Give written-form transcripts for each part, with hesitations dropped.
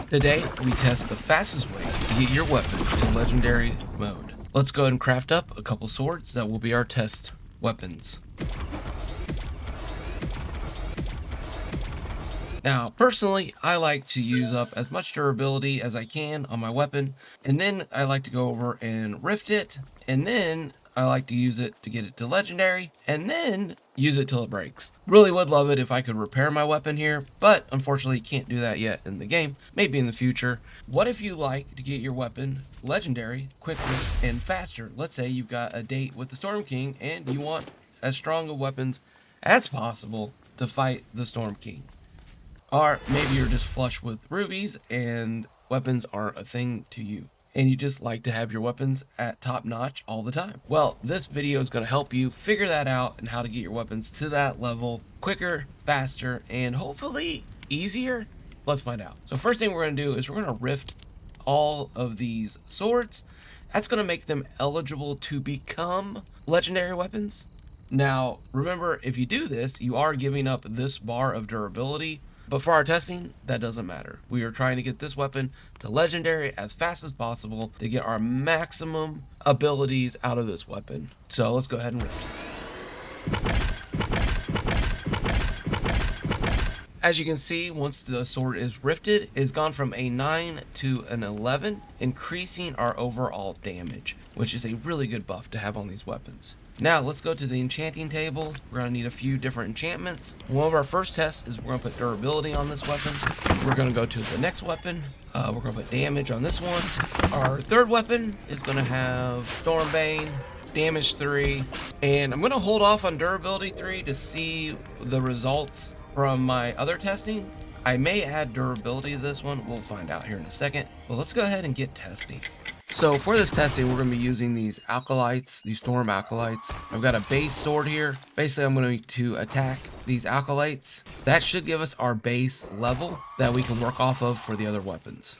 Today, we test the fastest way to get your weapon to legendary mode. Let's go ahead and craft up a couple swords that will be our test weapons. Now, personally, I like to use up as much durability as I can on my weapon, and then I like to go over and rift it, and then I like to use it to get it to legendary, and then use it till it breaks. Really would love it if I could repair my weapon here, but unfortunately can't do that yet in the game, maybe in the future. What if you like to get your weapon legendary quicker and faster? Let's say you've got a date with the Storm King and you want as strong of weapons as possible to fight the Storm King. Or maybe you're just flush with rubies and weapons aren't a thing to you, and you just like to have your weapons at top notch all the time. Well, this video is going to help you figure that out and how to get your weapons to that level quicker, faster, and hopefully easier. Let's find out. So first thing we're going to do is we're going to rift all of these swords. That's going to make them eligible to become legendary weapons. Now, remember, if you do this, you are giving up this bar of durability. But for our testing, that doesn't matter. We are trying to get this weapon to legendary as fast as possible to get our maximum abilities out of this weapon. So let's go ahead and rift. As you can see, once the sword is rifted, it's gone from a 9 to an 11, increasing our overall damage, which is a really good buff to have on these weapons. Now let's go to the enchanting table. We're going to need a few different enchantments. One of our first tests is we're going to put durability on this weapon. We're going to go to the next weapon. We're going to put damage on this one. Our third weapon is going to have Stormbane, damage 3, and I'm going to hold off on durability 3 to see the results from my other testing. I may add durability to this one. We'll find out here in a second. But let's go ahead and get testing. So for this testing, we're going to be using these acolytes, these storm acolytes. I've got a base sword here. Basically, I'm going to attack these acolytes. That should give us our base level that we can work off of for the other weapons.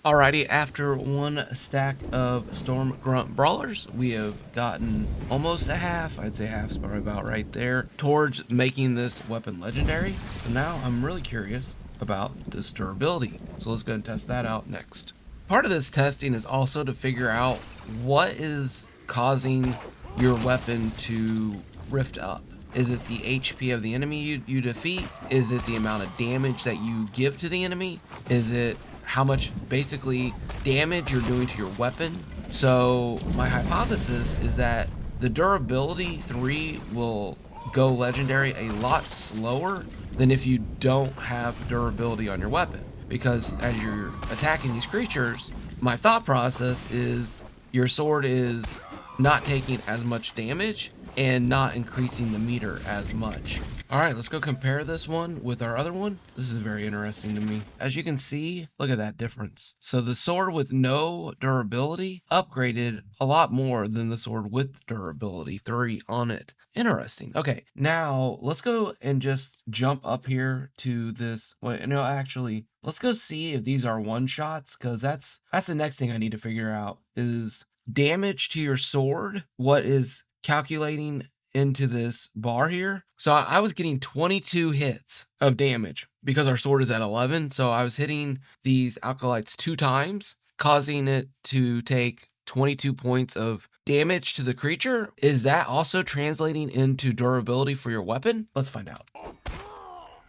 Alrighty, after one stack of Storm Grunt Brawlers, we have gotten almost a half, I'd say half's probably about right there, towards making this weapon legendary. So now I'm really curious about this durability. So let's go and test that out next. Part of this testing is also to figure out what is causing your weapon to rift up. Is it the HP of the enemy you defeat? Is it the amount of damage that you give to the enemy? Is it how much basically damage you're doing to your weapon? So my hypothesis is that the durability 3 will go legendary a lot slower than if you don't have durability on your weapon, because as you're attacking these creatures, my thought process is your sword is not taking as much damage and not increasing the meter as much. All right, let's go compare this one with our other one. This is very interesting to me. As you can see, look at that difference. So the sword with no durability upgraded a lot more than the sword with durability 3 on it. Interesting. Okay, now let's go and just jump up here to this. Wait, no, actually, let's go see if these are one shots, because that's the next thing I need to figure out is damage to your sword. What is calculating into this bar here? So I was getting 22 hits of damage because our sword is at 11. So I was hitting these acolytes 2 times, causing it to take 22 points of damage to the creature. Is that also translating into durability for your weapon? Let's find out. All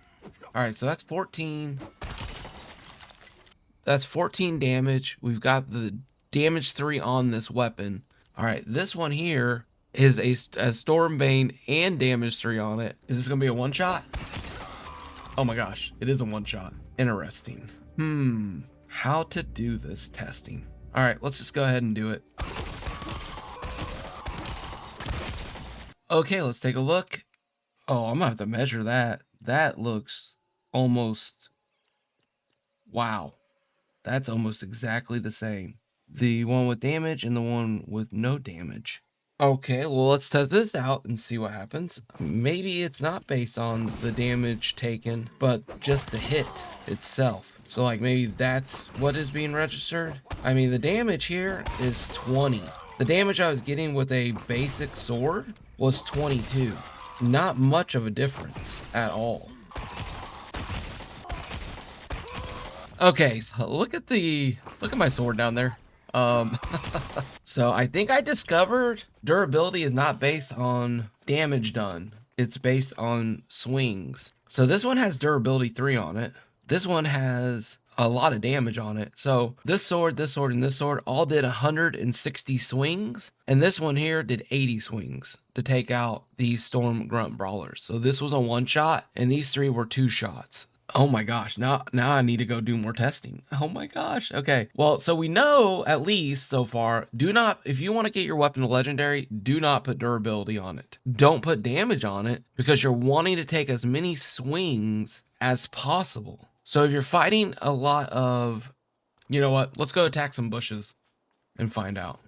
right, so that's 14. That's 14 damage. We've got the damage 3 on this weapon. All right, this one here is a Stormbane and damage 3 on it. Is this gonna be a one shot? Oh my gosh, it is a one shot. Interesting. How to do this testing. All right, let's just go ahead and do it. Okay, let's take a look. Oh, I'm gonna have to measure that. That looks almost, wow. That's almost exactly the same. The one with damage and the one with no damage. Okay, well, let's test this out and see what happens. Maybe it's not based on the damage taken, but just the hit itself. So like maybe that's what is being registered. I mean, the damage here is 20. The damage I was getting with a basic sword was 22. Not much of a difference at all. Okay, so look at my sword down there. Um, so I think I discovered durability is not based on damage done. It's based on swings. So this one has durability 3 on it. This one has a lot of damage on it. So this sword, and this sword all did 160 swings. And this one here did 80 swings to take out these Storm Grunt Brawlers. So this was a 1-shot and these 3 were 2 shots. Oh my gosh, now I need to go do more testing. Oh my gosh. Okay. Well, so we know at least so far, if you want to get your weapon to legendary, do not put durability on it. Don't put damage on it because you're wanting to take as many swings as possible. So if you're fighting a lot of, you know what? Let's go attack some bushes and find out.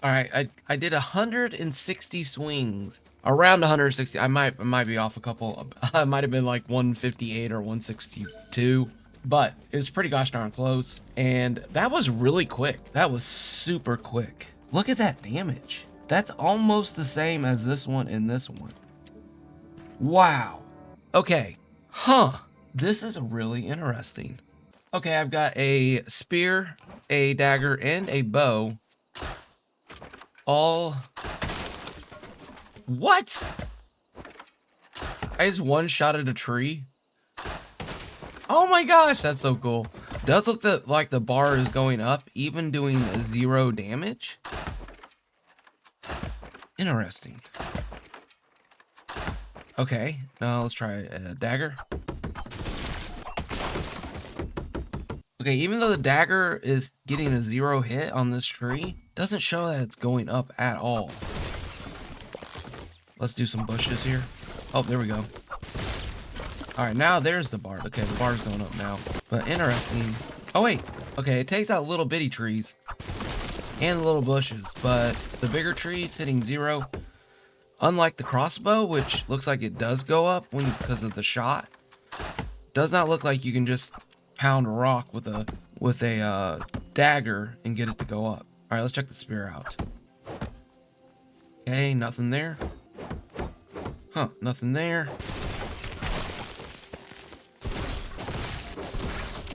All right, I did 160 swings, around 160. I might be off a couple. I might have been like 158 or 162, but it was pretty gosh darn close. And that was really quick. That was super quick. Look at that damage. That's almost the same as this one and this one. Wow. Okay. Huh. This is really interesting. Okay, I've got a spear, a dagger, and a bow. All... What? I just one-shotted a tree? Oh my gosh, that's so cool. Does look like the bar is going up, even doing 0 damage. Interesting. Okay, now let's try a dagger. Okay, even though the dagger is getting a 0 hit on this tree, doesn't show that it's going up at all. Let's do some bushes here. Oh, there we go. All right, now there's the bar. Okay, the bar's going up now. But interesting. Oh, wait. Okay, it takes out little bitty trees and the little bushes, but the bigger trees hitting 0. Unlike the crossbow, which looks like it does go up because of the shot, does not look like you can just pound a rock with a dagger and get it to go up. All right, let's check the spear out. Okay, nothing there. Huh, nothing there.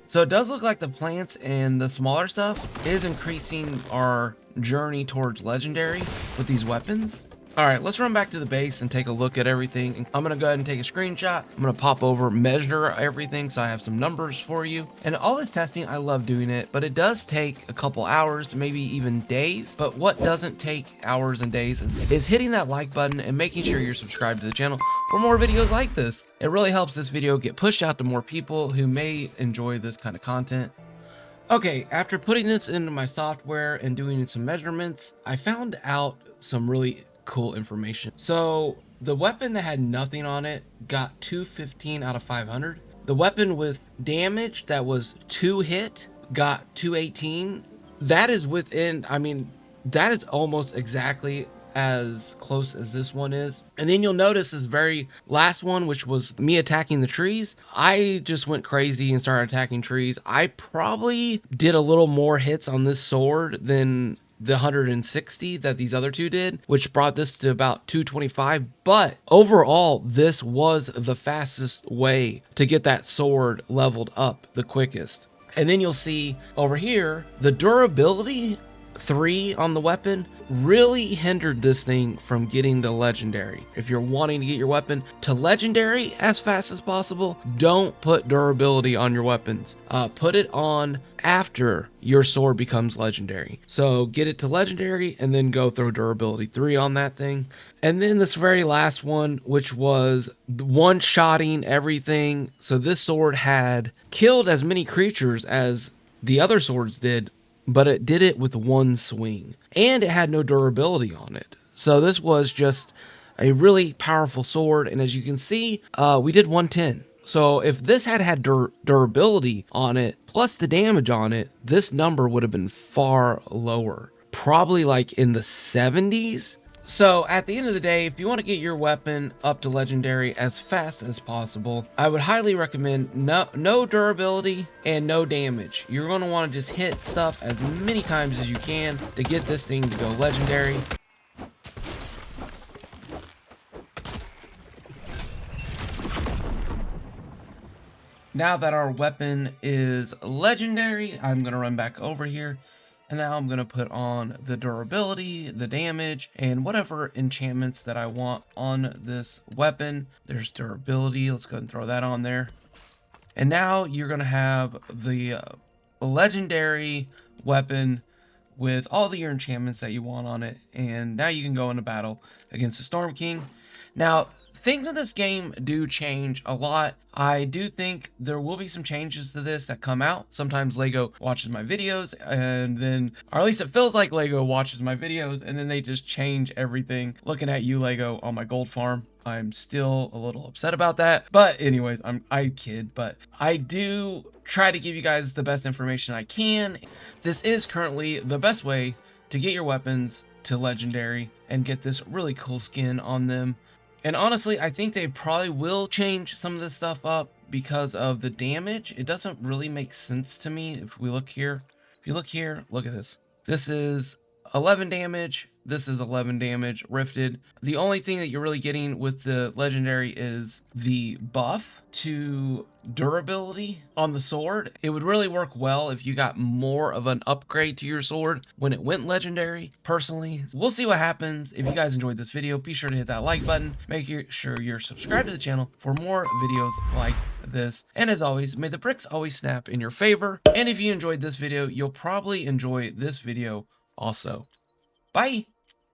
So it does look like the plants and the smaller stuff is increasing our journey towards legendary with these weapons. All right, let's run back to the base and take a look at everything. I'm gonna go ahead and take a screenshot. I'm gonna pop over, measure everything so I have some numbers for you. And all this testing, I love doing it, but it does take a couple hours, maybe even days. But what doesn't take hours and days is hitting that like button and making sure you're subscribed to the channel for more videos like this. It really helps this video get pushed out to more people who may enjoy this kind of content. Okay, after putting this into my software and doing some measurements, I found out some really cool information. So the weapon that had nothing on it got 215 out of 500. The weapon with damage that was 2 hit got 218. That is within, I mean, that is almost exactly as close as this one is. And then you'll notice this very last one, which was me attacking the trees. I just went crazy and started attacking trees. I probably did a little more hits on this sword than the 160 that these other two did, which brought this to about 225. But overall, this was the fastest way to get that sword leveled up the quickest. And then you'll see over here, the durability 3 on the weapon really hindered this thing from getting to legendary. If you're wanting to get your weapon to legendary as fast as possible, don't put durability on your weapons. Put it on after your sword becomes legendary. So get it to legendary and then go throw durability 3 on that thing. And then this very last one, which was one-shotting everything. So this sword had killed as many creatures as the other swords did, but it did it with 1 swing, and it had no durability on it. So this was just a really powerful sword, and as you can see, we did 110. So if this had durability on it, plus the damage on it, this number would have been far lower, probably like in the 70s. So at the end of the day, if you want to get your weapon up to legendary as fast as possible, I would highly recommend no durability and no damage. You're going to want to just hit stuff as many times as you can to get this thing to go legendary. Now that our weapon is legendary, I'm going to run back over here. And now I'm going to put on the durability, the damage, and whatever enchantments that I want on this weapon. There's durability. Let's go ahead and throw that on there. And now you're going to have the legendary weapon with all your enchantments that you want on it. And now you can go into battle against the Storm King. Now, things in this game do change a lot. I do think there will be some changes to this that come out. Sometimes LEGO watches my videos and then, or at least it feels like LEGO watches my videos and then they just change everything. Looking at you, LEGO, on my gold farm, I'm still a little upset about that. But anyways, I kid, but I do try to give you guys the best information I can. This is currently the best way to get your weapons to legendary and get this really cool skin on them. And honestly, I think they probably will change some of this stuff up because of the damage. It doesn't really make sense to me if we look here. If you look here, look at this. This is 11 damage. This is 11 damage rifted. The only thing that you're really getting with the legendary is the buff to durability on the sword. It would really work well if you got more of an upgrade to your sword when it went legendary. Personally, we'll see what happens. If you guys enjoyed this video, be sure to hit that like button. Make sure you're subscribed to the channel for more videos like this. And as always, may the bricks always snap in your favor. And if you enjoyed this video, you'll probably enjoy this video also. Bye.